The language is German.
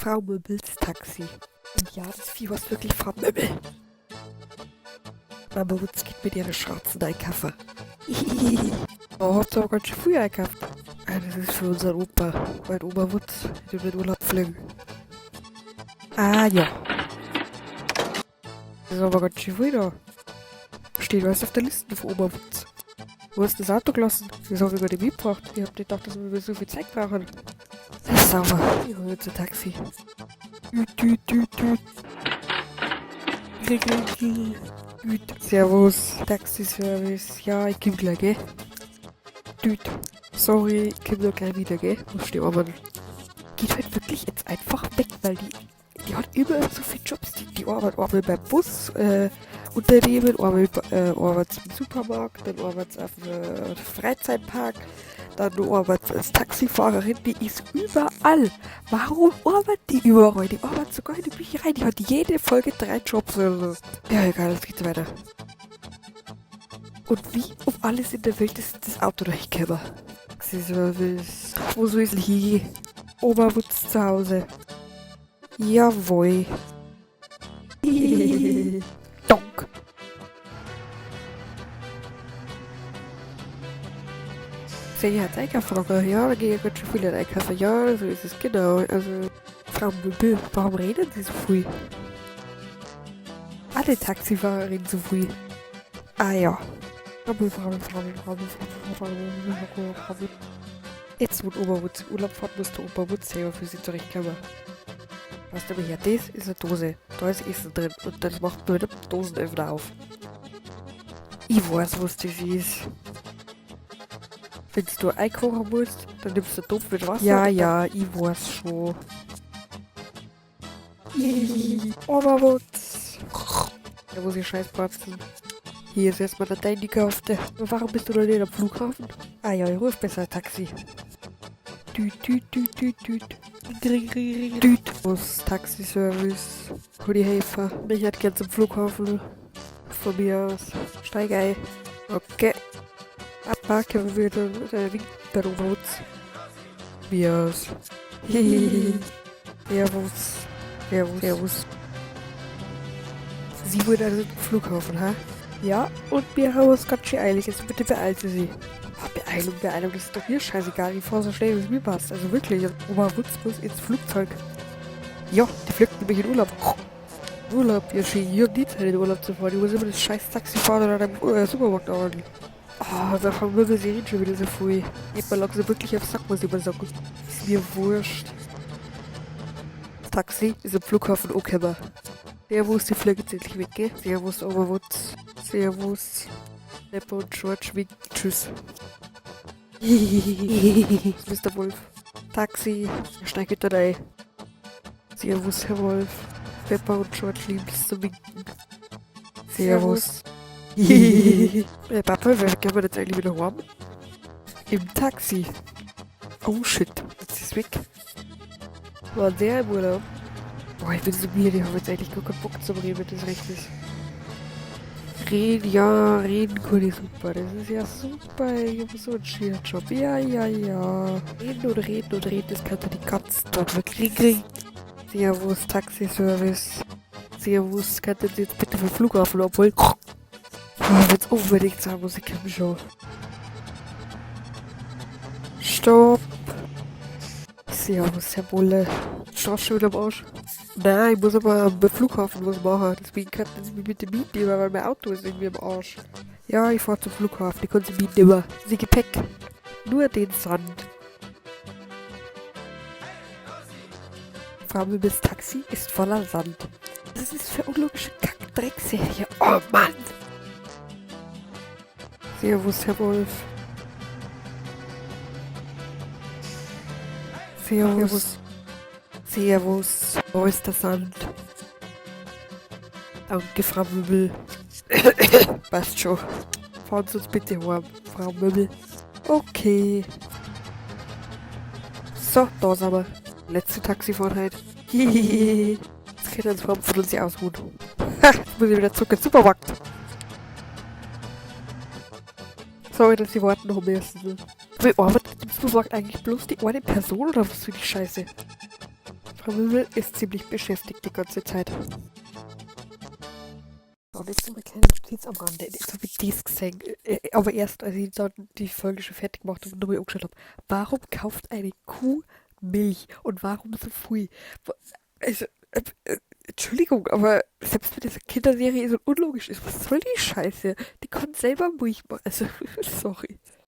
Frau Möbels Taxi. Und ja, das Vieh war wirklich Frau Möbel. Mama Wutz geht mit ihren schwarzen einkaufen. Oh, hat sie auch ganz schön früh einkauft. Das ist für unseren Opa, mein Oma Wutz, die in den Urlaub fliegen. Ah ja. Das ist aber ganz schön früh da. Steht alles auf der Liste von Oma Wutz. Wo hast du das Auto gelassen? Das habe ich gar nicht mitgebracht. Ich hab nicht gedacht, dass wir so viel Zeit brauchen. Das ist sauber. Ich hole jetzt ein Taxi. Servus, Taxiservice. Ja, ich komm gleich, gell? Sorry, ich komm noch gleich wieder, gell? Muss stehen, aber geht halt wirklich jetzt einfach weg, weil die hat überall so viele Jobs. Die arbeitet beim Bus, Unternehmen, arbeitet im Supermarkt, dann arbeitet auf einem Freizeitpark, dann arbeitet als Taxifahrerin, die ist überall. Warum arbeitet die überall? Die arbeitet sogar in der Bücherei, die hat jede Folge 3 Jobs oder so. Ja, egal, jetzt geht's weiter. Und wie um alles in der Welt ist das Auto noch gekommen? Taxiservice. Wo soll ich hin? Oberwutz zu Hause. Jawohl. Donk. Sie hat Einkaufen. Ja, da gehe ich ganz schön viel in Einkaufen. Ja, so ist es genau. Also, Frau Möbel, warum reden Sie so früh? Alle Taxifahrerinnen so früh. Ah ja. Jetzt, wo Oberwutz in Urlaub fährt, muss der Oberwutz selber für sie zurechtkommen. Weißt du, ja, das ist eine Dose. Da ist Essen drin und das macht nur den Dosenöffner auf. Ich weiß, was das ist. Wenn du einkochen musst, dann nimmst du einen Topf mit Wasser. Ja, ich weiß schon. Oberwutz. Da muss ich scheiß bratzen. Hier ist erstmal der Dein gekaufte. Warum bist du noch nicht am Flughafen? Ah ja, ich ruf besser ein Taxi. Aus Taxiservice. Wo die Helfer. Ich hätte gern zum Flughafen. Von mir aus. Steig ein. Okay. Abpacken wir wieder winkt der Oberwutz. Wie aus. Servus. Sie wollen also zum Flughafen, ha? Ja, und wir haben uns ganz schön eilig. Jetzt bitte beeilte Sie. Beeilung, das ist doch mir scheißegal. Ich fahre so schnell, wie es mir passt. Also wirklich, Oberwutz muss ins Flugzeug. Ja, die fliegt nämlich in Urlaub. Urlaub, ja schön. Ich hab nie Zeit, in Urlaub zu fahren. Ich muss immer das scheiß Taxi fahren oder im Supermarkt arbeiten. Oh, da fangen wir reden schon wieder so früh. Geht mal langsam wirklich auf Sack, muss ich mal sagen. Ist mir wurscht. Das Taxi ist am Flughafen angekommen. Servus, die fliegen jetzt endlich weg, gell? Servus, Oberwutz. Servus. Neppo und George winken. Tschüss. Mr. Wolf. Taxi. Er steigt da rein. Servus, Herr Wolf. Pepper und George lieben es zu winken. Servus. Papa, wer gehen wir jetzt eigentlich wieder heim? Im Taxi. Oh shit, jetzt ist es weg. War der im Urlaub? Boah, ich bin so müde, ich habe jetzt eigentlich gar keinen Bock zum Reden, wenn das recht ist. Reden kann ich super. Das ist ja super. Ich habe so einen schönen Job. Ja. Reden, das kann doch die Katze dort wirklich. Servus, Taxiservice. Servus, könnt ihr jetzt bitte vom Flughafen abholen? Wenn es unbedingt sein muss, ich kann schon. Stopp. Servus, Herr Bulle. Straß schon wieder am Arsch. Nein, ich muss aber am Flughafen was machen. Deswegen kann ich mich bitte mitnehmen, weil mein Auto ist irgendwie am Arsch. Ja, ich fahre zum Flughafen. Ich kann sie mitnehmen. Sie Gepäck. Nur den Sand. Frau Möbels Taxi ist voller Sand. Das ist für unlogische Kack-Dreckserie. Oh Mann! Servus, Herr Wolf. Servus. Wo ist der Sand? Danke, Frau Möbel. Passt schon. Fahren Sie uns bitte heim, Frau Möbel. Okay. So, da sind wir. Letzte Taxifahrt heute. Jetzt geht uns Frau von uns hier ausruhen. Jetzt muss ich wieder zurück ins Supermarkt. Sorry, dass Sie warten noch müssen. Wie arbeitet im Supermarkt eigentlich bloß die eine Person oder was für die Scheiße? Frau Wimmel ist ziemlich beschäftigt die ganze Zeit. Und jetzt so eine kleine Notiz am Rande. So wie dies gesehen. Aber erst, als ich dann die Folge schon fertig gemacht habe und nochmal angeschaut habe. Warum kauft eine Kuh Milch? Und warum so viel? Also, Entschuldigung, aber selbst wenn das eine Kinderserie ist und unlogisch ist, was soll die Scheiße? Die kann selber Milch machen. Also, sorry.